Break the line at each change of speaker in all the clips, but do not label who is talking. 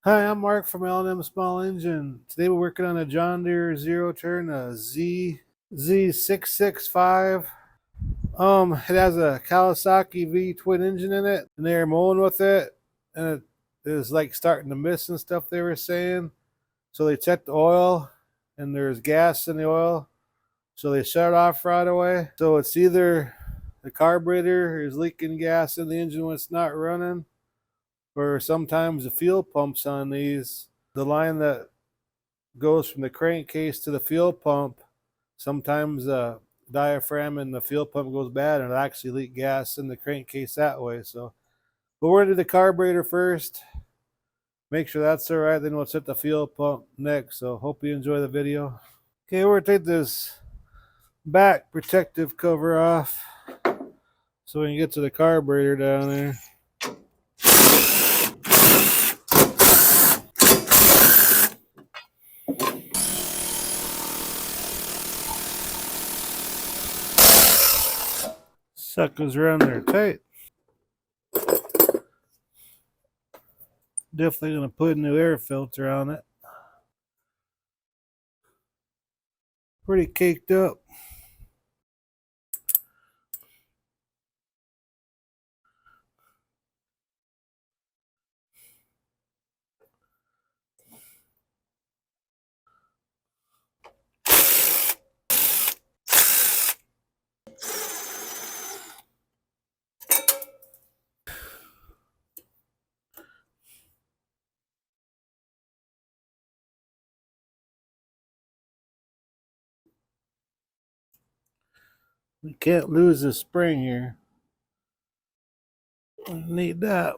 Hi, I'm Mark from L&M Small Engine. Today we're working on a John Deere zero turn, a Z665. It has a Kawasaki V twin engine in it, and they're mowing with it, and it is like starting to miss and stuff. They were saying, so they checked the oil, and there's gas in the oil, so they shut it off right away. So it's either the carburetor is leaking gas in the engine when it's not running, or sometimes the fuel pumps on these, the line that goes from the crankcase to the fuel pump, sometimes the diaphragm and the fuel pump goes bad and it actually leak gas in the crankcase that way. So, but we're gonna do the carburetor first, make sure that's all right, then we'll set the fuel pump next. So hope you enjoy the video. Okay, we're gonna take this back protective cover off so we can get to the carburetor down there. Suckers around there tight. Definitely gonna put a new air filter on it. Pretty caked up. We can't lose the spring here. I need that.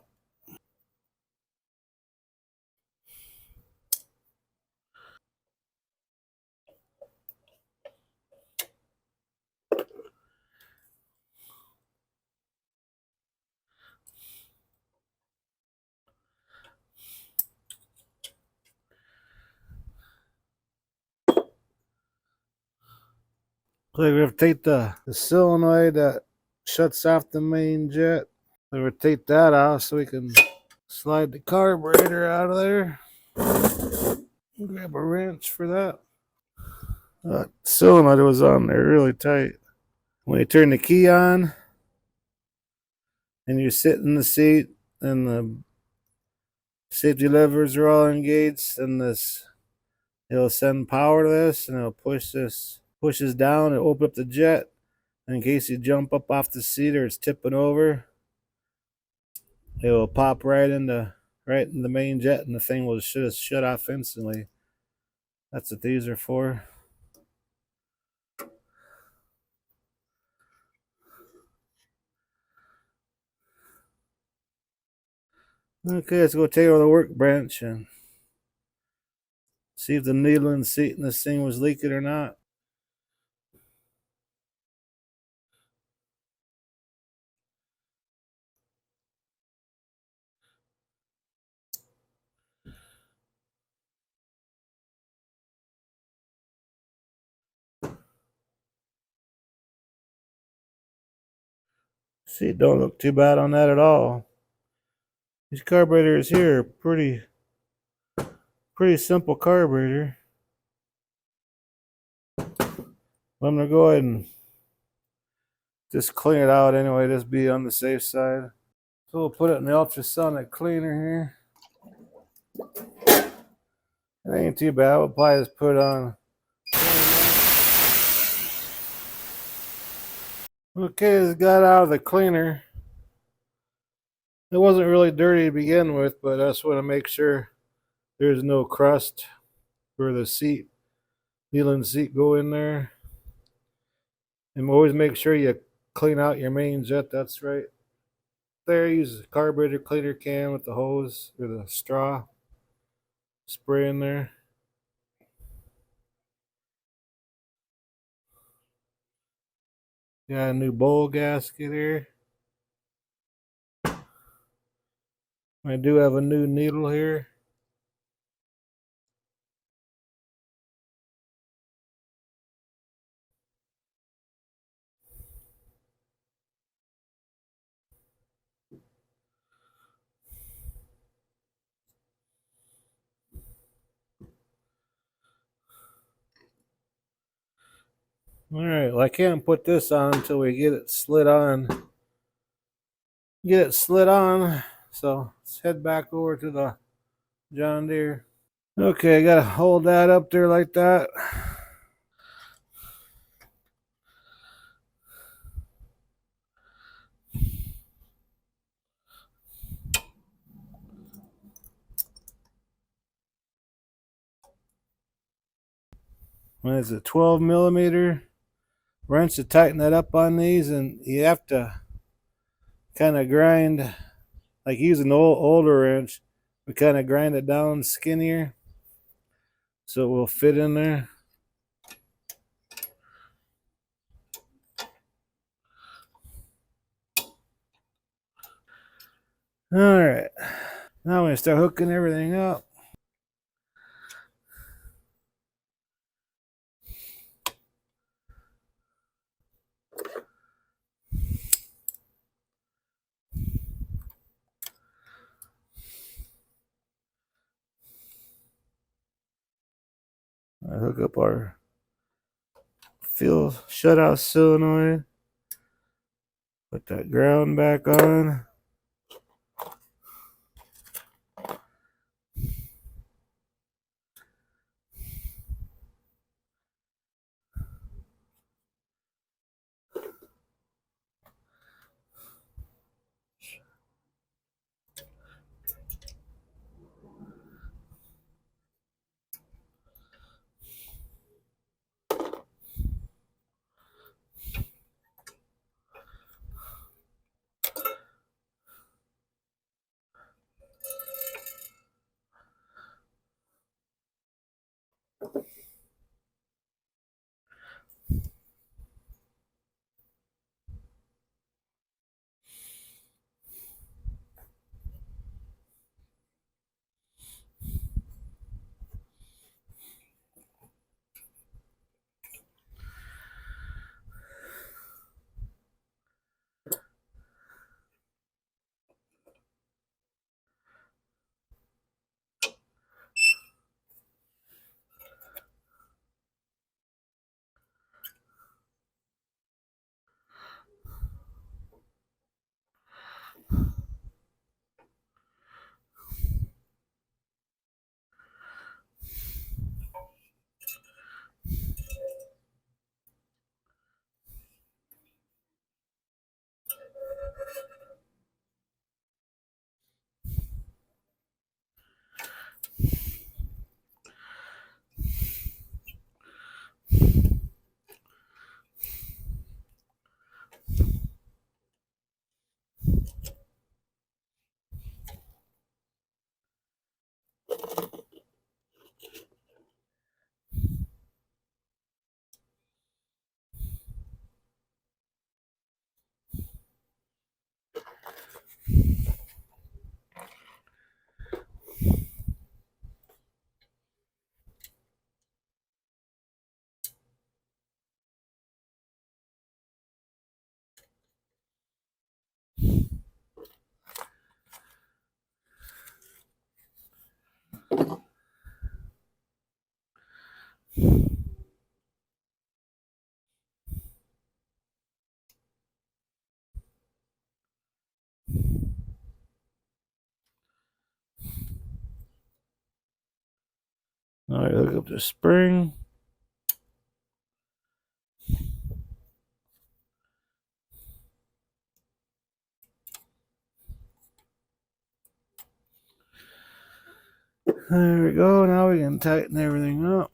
So we're going to take the solenoid that shuts off the main jet. We're going to take that off so we can slide the carburetor out of there. Grab a wrench for that. Solenoid was on there really tight. When you turn the key on and you sit in the seat and the safety levers are all engaged, and it'll send power to this, and it'll pushes down and open up the jet in case you jump up off the seat or it's tipping over. It will pop right in the main jet, and the thing will just shut off instantly. That's what these are for. Okay, let's go take over the workbench and see if the needle in the seat in this thing was leaking or not. See, it don't look too bad on that at all. These carburetors here are pretty simple carburetor. I'm gonna go ahead and just clean it out anyway, just be on the safe side. So we'll put it in the ultrasonic cleaner here. It ain't too bad. We'll probably just put on. Okay, it's got out of the cleaner. It wasn't really dirty to begin with, but I just want to make sure there's no crust where the seat, needle and seat go in there. And always make sure you clean out your main jet. That's right there. Use a carburetor cleaner can with the hose or the straw. Spray in there. Got a new bowl gasket here. I do have a new needle here. All right, well, I can't put this on until we get it slid on. So let's head back over to the John Deere. Okay, I gotta hold that up there like that. When it's a 12 millimeter wrench to tighten that up on these, and you have to kind of grind, like using an older wrench, we kind of grind it down skinnier so it will fit in there. All right, now I'm gonna start hooking everything up. I hook up our fuel shutoff solenoid. Put that ground back on. All right, hook up the spring. There we go. Now we can tighten everything up.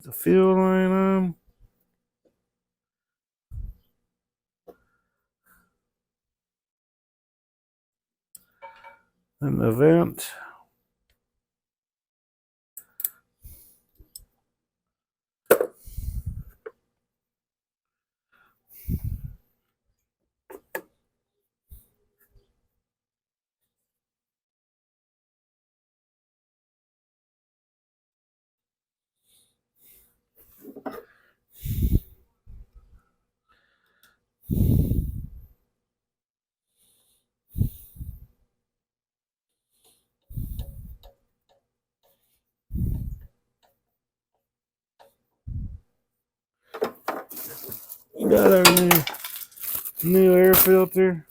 The fuel line on. And the vent. got our new air filter.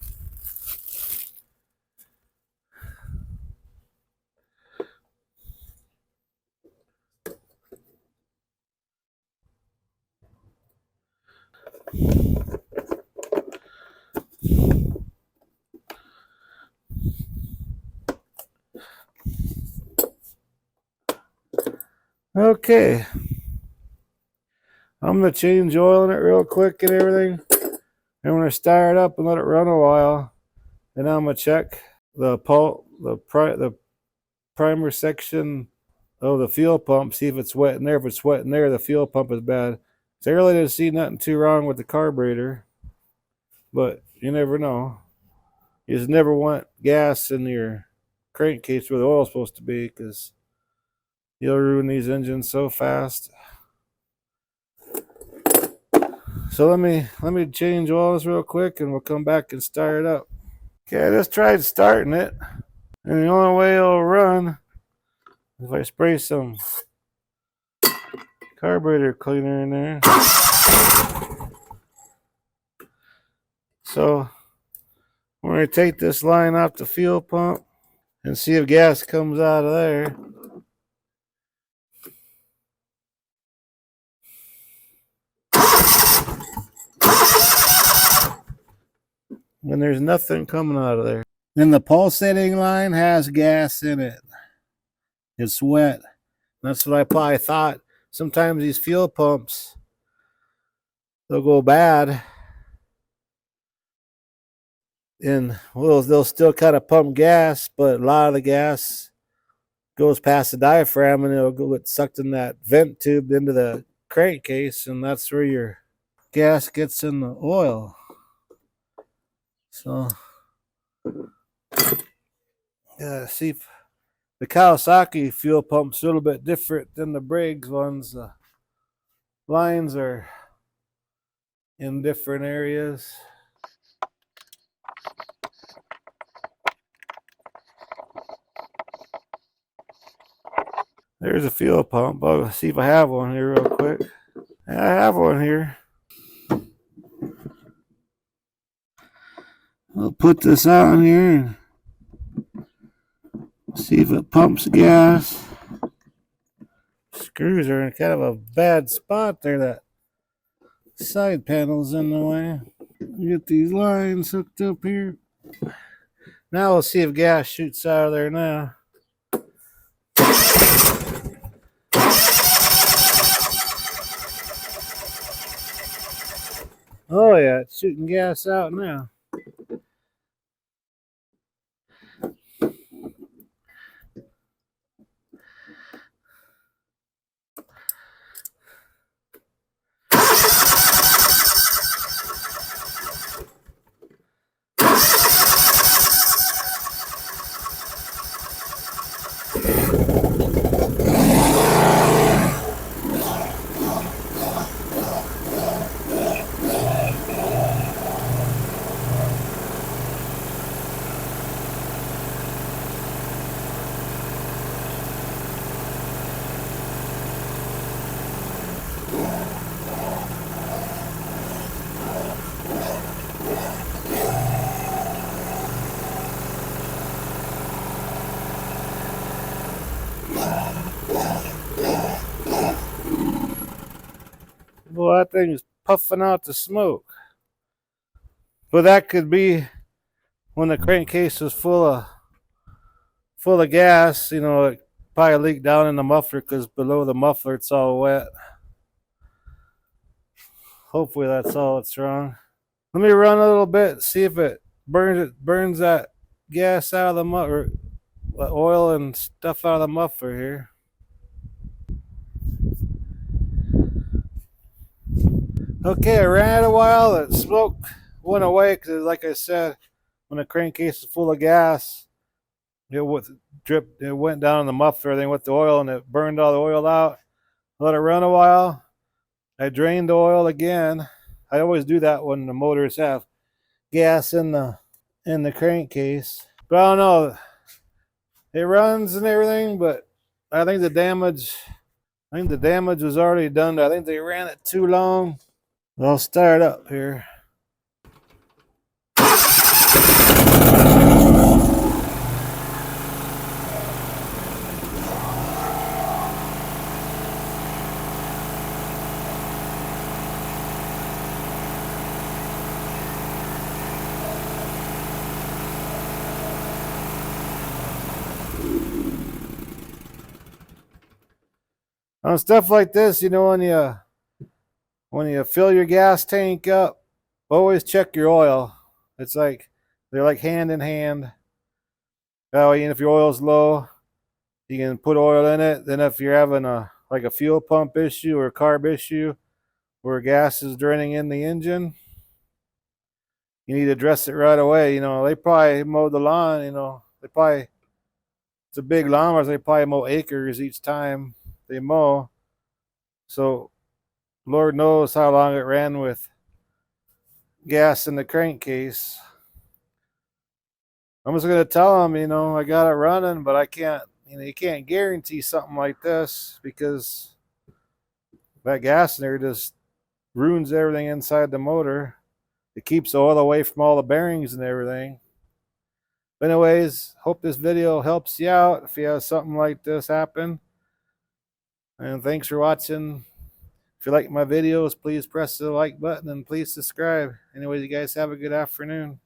Okay, I'm gonna change oil in it real quick and everything. I'm gonna start it up and let it run a while. Then I'm gonna check the primer section of the fuel pump, see if it's wet in there. If it's wet in there, the fuel pump is bad. So I really didn't see nothing too wrong with the carburetor, but you never know. You just never want gas in your crankcase where the oil's supposed to be, because you'll ruin these engines so fast. So let me change oils real quick and we'll come back and start it up. Okay, I just tried starting it, and the only way it'll run is if I spray some carburetor cleaner in there. So we're going to take this line off the fuel pump and see if gas comes out of there. And there's nothing coming out of there. Then the pulsating line has gas in it. It's wet. That's what I probably thought. Sometimes these fuel pumps, they'll go bad, and well, they'll still kind of pump gas, but a lot of the gas goes past the diaphragm and it'll go get sucked in that vent tube into the crankcase, and that's where your gas gets in the oil. So yeah, see, the Kawasaki fuel pump's a little bit different than the Briggs ones. The lines are in different areas. There's a fuel pump. I'll see if I have one here real quick. Yeah, I have one here. I'll put this on here and see if it pumps gas. Screws are in kind of a bad spot there. That side panel's in the way. Get these lines hooked up here. Now we'll see if gas shoots out of there now. Oh yeah, it's shooting gas out now. Boy, that thing is puffing out the smoke. But that could be when the crankcase was full of gas. You know, it probably leaked down in the muffler because below the muffler it's all wet. Hopefully that's all that's wrong. Let me run a little bit, see if it burns that gas out of the muffler, oil and stuff out of the muffler here. Okay, I ran it a while. The smoke went away because, like I said, when the crankcase is full of gas, it went down in the muffler, then with the oil, and it burned all the oil out. Let it run a while. I drained the oil again. I always do that when the motors have gas in the crankcase. But I don't know. It runs and everything, but I think the damage was already done. I think they ran it too long. I'll start up here. On stuff like this, you know, when you fill your gas tank up, always check your oil. It's like they're like hand in hand. That way, if your oil's low, you can put oil in it. Then if you're having a fuel pump issue or a carb issue where gas is draining in the engine, you need to address it right away. You know, they probably mow the lawn, you know, it's a big lawnmower, so they probably mow acres each time they mow. So Lord knows how long it ran with gas in the crankcase. I'm just gonna tell them, you know, I got it running, but I can't, you know, you can't guarantee something like this because that gas in there just ruins everything inside the motor. It keeps the oil away from all the bearings and everything. But anyways, hope this video helps you out if you have something like this happen. And thanks for watching. If you like my videos, please press the like button and please subscribe. Anyways, you guys have a good afternoon.